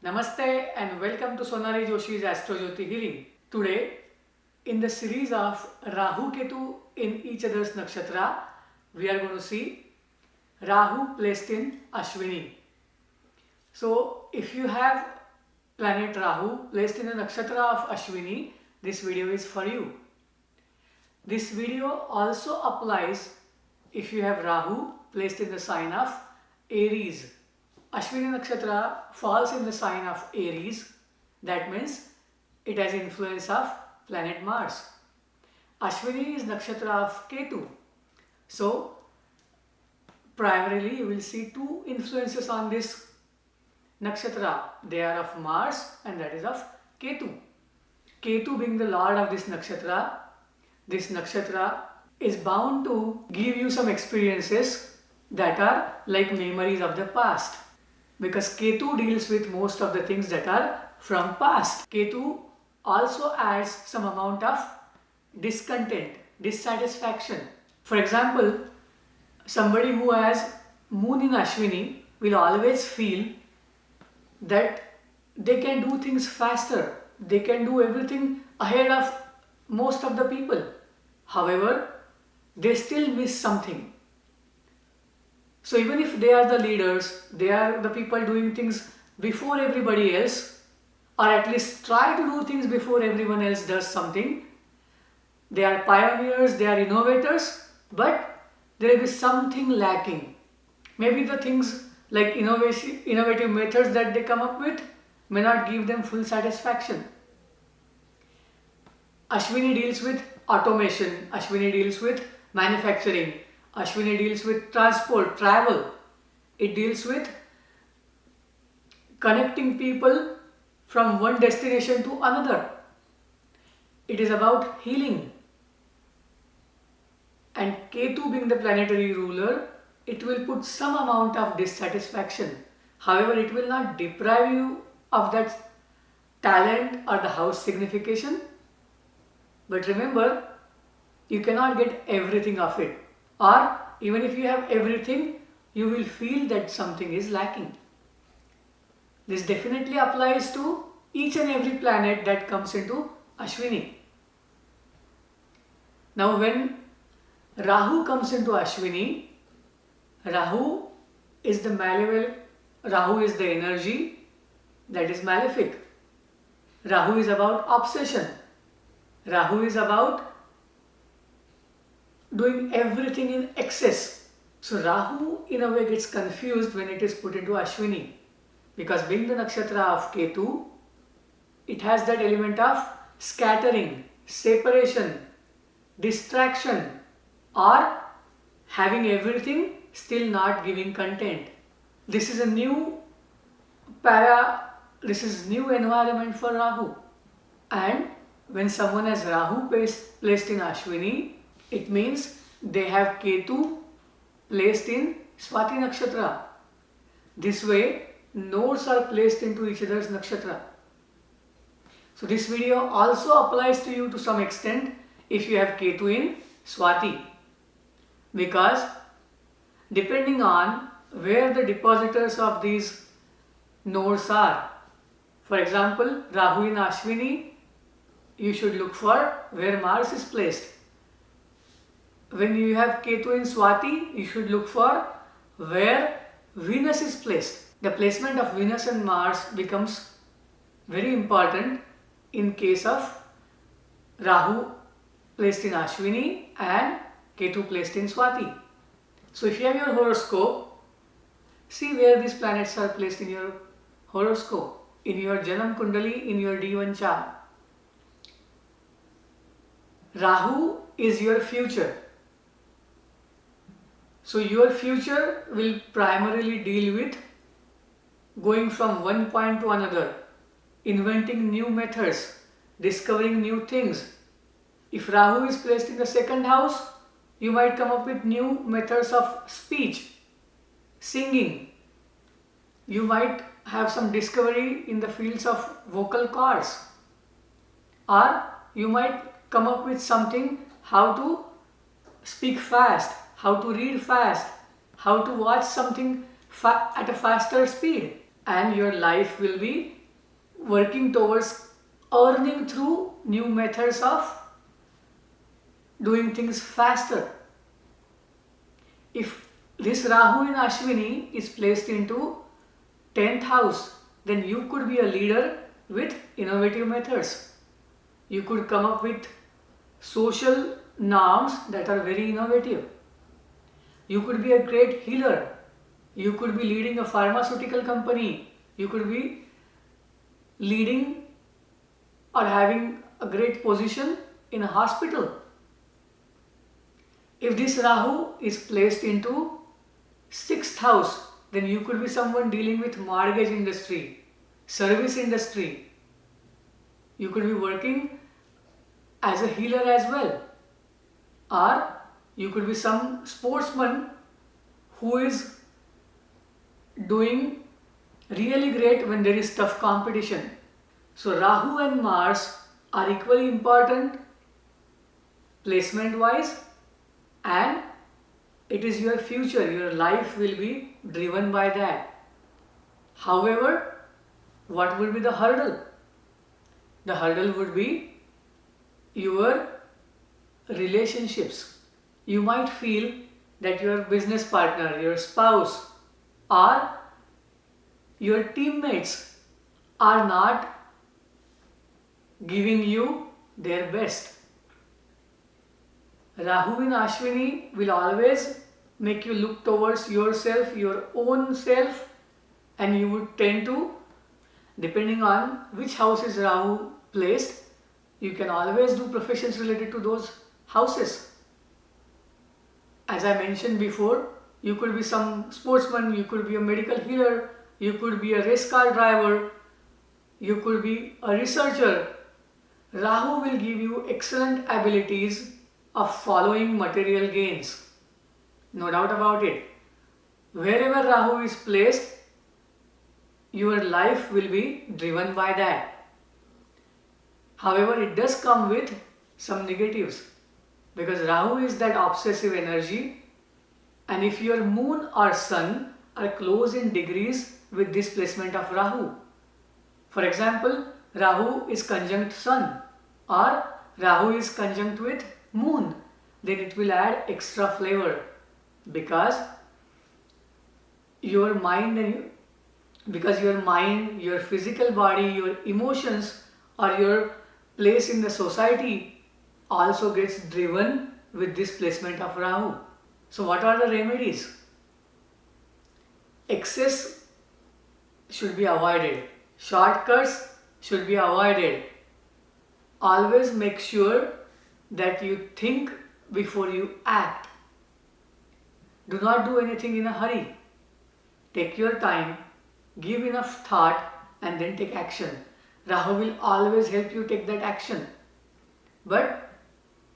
Namaste and welcome to Sonali Joshi's Astro Jyoti Healing. Today, in the series of Rahu Ketu in each other's nakshatra, we are going to see Rahu placed in Ashwini. So, if you have planet Rahu placed in the nakshatra of Ashwini, this video is for you. This video also applies if you have Rahu placed in the sign of Aries. Ashwini Nakshatra falls in the sign of Aries. That means it has influence of planet Mars. Ashwini is Nakshatra of Ketu. So, primarily you will see two influences on this Nakshatra. They are of Mars and that is of Ketu. Ketu being the lord of this Nakshatra is bound to give you some experiences that are like memories of the past. Because Ketu deals with most of the things that are from past. Ketu also adds some amount of discontent, dissatisfaction. For example, somebody who has moon in Ashwini will always feel that they can do things faster. They can do everything ahead of most of the people. However, they still miss something. So even if they are the leaders, they are the people doing things before everybody else, or at least try to do things before everyone else does something, they are pioneers, they are innovators, but there will be something lacking. Maybe the things like innovative methods that they come up with may not give them full satisfaction. Ashwini deals with automation, Ashwini deals with manufacturing, Ashwini deals with transport, travel. It deals with connecting people from one destination to another. It is about healing. And Ketu being the planetary ruler, it will put some amount of dissatisfaction. However, it will not deprive you of that talent or the house signification. But remember, you cannot get everything of it. Or even if you have everything, you will feel that something is lacking. This definitely applies to each and every planet that comes into Ashwini. Now when Rahu comes into Ashwini, Rahu is the malevolent, Rahu is the energy that is malefic. Rahu is about obsession. Rahu is about doing everything in excess. So Rahu in a way gets confused when it is put into Ashwini. Because being the nakshatra of Ketu, it has that element of scattering, separation, distraction, or having everything still not giving content. This is a new new environment for Rahu. And when someone has Rahu placed in Ashwini, it means they have Ketu placed in Swati Nakshatra. This way, nodes are placed into each other's nakshatra. So this video also applies to you to some extent if you have Ketu in Swati. Because depending on where the depositors of these nodes are, for example, Rahu in Ashwini, you should look for where Mars is placed. When you have Ketu in Swati, you should look for where Venus is placed. The placement of Venus and Mars becomes very important in case of Rahu placed in Ashwini and Ketu placed in Swati. So if you have your horoscope, see where these planets are placed in your horoscope, in your Janam Kundali, in your D1 chart. Rahu is your future. So your future will primarily deal with going from one point to another, inventing new methods, discovering new things. If Rahu is placed in the second house, you might come up with new methods of speech, singing. You might have some discovery in the fields of vocal cords. Or you might come up with something how to speak fast, how to read fast, how to watch something at a faster speed. and your life will be working towards earning through new methods of doing things faster. If this Rahu in Ashwini is placed into 10th house, then you could be a leader with innovative methods. You could come up with social norms that are very innovative. You could be a great healer. You could be leading a pharmaceutical company. You could be leading or having a great position in a hospital. If this Rahu is placed into 6th house, then you could be someone dealing with mortgage industry, service industry. You could be working as a healer as well. Or you could be some sportsman who is doing really great when there is tough competition. So Rahu and Mars are equally important placement wise, and it is your future. Your life will be driven by that. However, what would be the hurdle? The hurdle would be your relationships. You might feel that your business partner, your spouse, or your teammates are not giving you their best. Rahu in Ashwini will always make you look towards yourself, your own self, and you would tend to, depending on which house is Rahu placed, you can always do professions related to those houses. As I mentioned before, you could be some sportsman, you could be a medical healer, you could be a race car driver, you could be a researcher. Rahu will give you excellent abilities of following material gains. No doubt about it. Wherever Rahu is placed, your life will be driven by that. However, it does come with some negatives, because Rahu is that obsessive energy, and if your moon or sun are close in degrees with this placement of Rahu, for example, Rahu is conjunct sun or Rahu is conjunct with moon, then it will add extra flavor, because your mind, your physical body, your emotions, or your place in the society also gets driven with this placement of Rahu. So what are the remedies? Excess should be avoided. Shortcuts should be avoided. Always make sure that you think before you act. Do not do anything in a hurry. Take your time, give enough thought, and then take action. Rahu will always help you take that action. But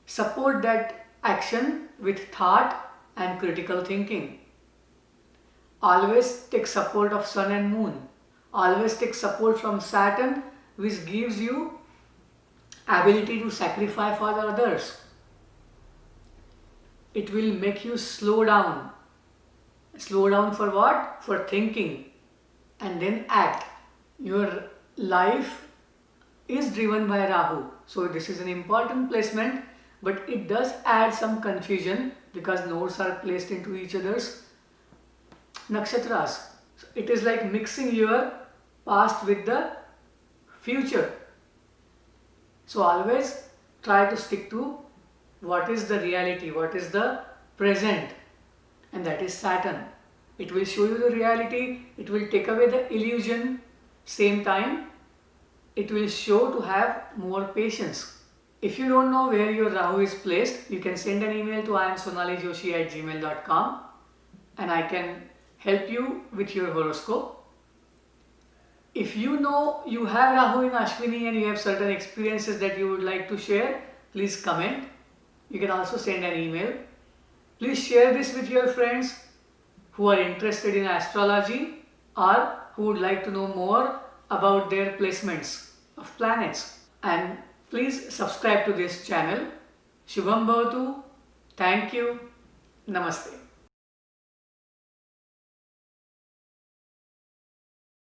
support that action with thought and critical thinking. Always take support of sun and moon. Always take support from Saturn, which gives you ability to sacrifice for the others. It will make you slow down. Slow down for what? For thinking, and then act. Your life is driven by Rahu. So this is an important placement, but it does add some confusion because nodes are placed into each other's nakshatras. So it is like mixing your past with the future. So always try to stick to what is the reality, what is the present, and that is Saturn. It will show you the reality, it will take away the illusion, same time it will show to have more patience. If you don't know where your Rahu is placed, you can send an email to iamsonalijoshi@gmail.com and I can help you with your horoscope. If you know you have Rahu in Ashwini and you have certain experiences that you would like to share, please comment. You can also send an email. Please share this with your friends who are interested in astrology or who would like to know more about their placements of planets. And please subscribe to this channel. Shubham Bhavatu. Thank you. Namaste.